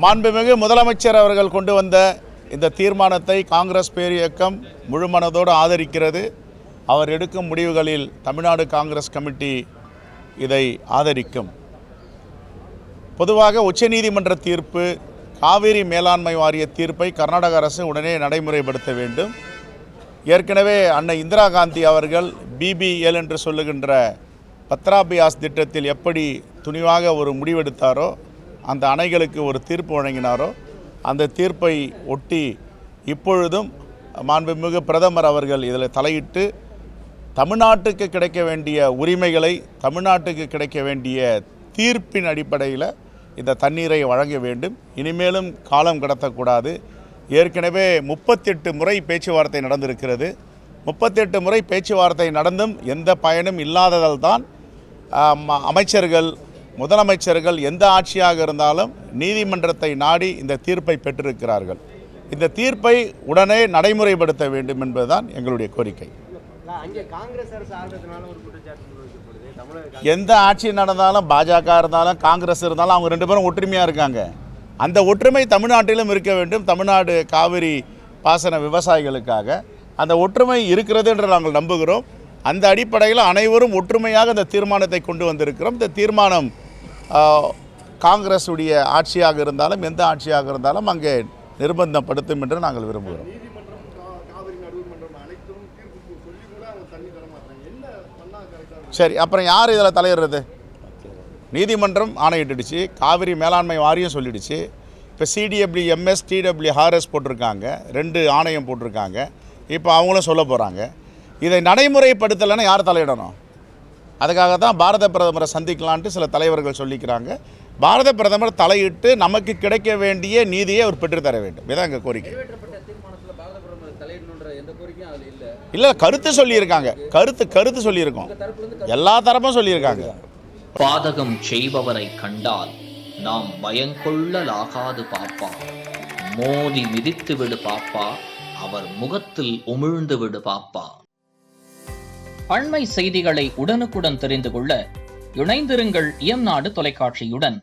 மாண்புமிகு முதலமைச்சர் அவர்கள் கொண்டு வந்த இந்த தீர்மானத்தை காங்கிரஸ் பேரியக்கம் முழுமனதோடு ஆதரிக்கிறது. அவர் எடுக்கும் முடிவுகளில் தமிழ்நாடு காங்கிரஸ் கமிட்டி இதை ஆதரிக்கும். பொதுவாக உச்சநீதிமன்ற தீர்ப்பு, காவிரி மேலாண்மை வாரிய தீர்ப்பை கர்நாடக அரசு உடனே நடைமுறைப்படுத்த வேண்டும். ஏற்கனவே அன்னை இந்திரா காந்தி அவர்கள் BBL என்று சொல்லுகின்ற பத்ராபியாஸ் திட்டத்தில் எப்படி துணிவாக ஒரு முடிவெடுத்தாரோ, அந்த அணைகளுக்கு ஒரு தீர்ப்பு வழங்கினாரோ, அந்த தீர்ப்பை ஒட்டி இப்பொழுதும் மாண்புமிகு பிரதமர் அவர்கள் இதில் தலையிட்டு தமிழ்நாட்டுக்கு கிடைக்க வேண்டிய உரிமைகளை, தமிழ்நாட்டுக்கு கிடைக்க வேண்டிய தீர்ப்பின் அடிப்படையில் இந்த தண்ணீரை வழங்க வேண்டும். இனிமேலும் காலம் கடத்தக்கூடாது. ஏற்கனவே 38 முறை பேச்சுவார்த்தை நடந்திருக்கிறது. 38 முறை பேச்சுவார்த்தை நடந்தும் எந்த பயனும் இல்லாததால் தான் அமைச்சர்கள், முதலமைச்சர்கள் எந்த ஆட்சியாக இருந்தாலும் நீதிமன்றத்தை நாடி இந்த தீர்ப்பை பெற்றிருக்கிறார்கள். இந்த தீர்ப்பை உடனே நடைமுறைப்படுத்த வேண்டும் என்பதுதான் எங்களுடைய கோரிக்கை. எந்த ஆட்சி நடந்தாலும், பாஜக இருந்தாலும் காங்கிரஸ் இருந்தாலும், அவங்க 2 பேரும் ஒற்றுமையாக இருக்காங்க. அந்த ஒற்றுமை தமிழ்நாட்டிலும் இருக்க வேண்டும். தமிழ்நாடு காவிரி பாசன விவசாயிகளுக்காக அந்த ஒற்றுமை இருக்கிறது என்று நாங்கள் நம்புகிறோம். அந்த அடிப்படையில் அனைவரும் ஒற்றுமையாக இந்த தீர்மானத்தை கொண்டு வந்திருக்கிறோம். இந்த தீர்மானம் காங்கிரஸ் உடைய ஆட்சியாக இருந்தாலும் எந்த ஆட்சியாக இருந்தாலும் அங்கே நிர்பந்தப்படுத்தும் என்று நாங்கள் விரும்புகிறோம். சரி, அப்புறம் யார் இதில் தலையிடுறது? நீதிமன்றம் ஆணையிட்டுடுச்சு, காவிரி மேலாண்மை வாரியம் சொல்லிடுச்சு. இப்போ CWMS TWRS போட்டிருக்காங்க, 2 ஆணையம் போட்டிருக்காங்க. இப்போ அவங்களும் சொல்ல போகிறாங்க. இதை நடைமுறைப்படுத்தலைன்னா யார் தலையிடணும்? அதுக்காக தான் பாரத பிரதமரை சந்திக்கலான்ட்டு சில தலைவர்கள் சொல்லிக்கிறாங்க. பாரத பிரதமர் தலையிட்டு நமக்கு கிடைக்க வேண்டிய நீதியை அவர் பெற்றுத்தர வேண்டும். இதான் எங்கள் கோரிக்கை. இல்லை, கருத்து சொல்லியிருக்காங்க. கருத்து சொல்லியிருக்கோம். எல்லா தரப்பும் சொல்லியிருக்காங்க. பாதகம் செய்பவரை கண்டால் நாம் பயங்கொள்ளலாகாது பாப்பா, மோதி மிதித்து விடு பாப்பா, அவர் முகத்தில் உமிழ்ந்து விடு பாப்பா. அண்மை செய்திகளை உடனுக்குடன் தெரிந்து கொள்ள இணைந்திருங்கள் இயம்நாடு தொலைக்காட்சியுடன்.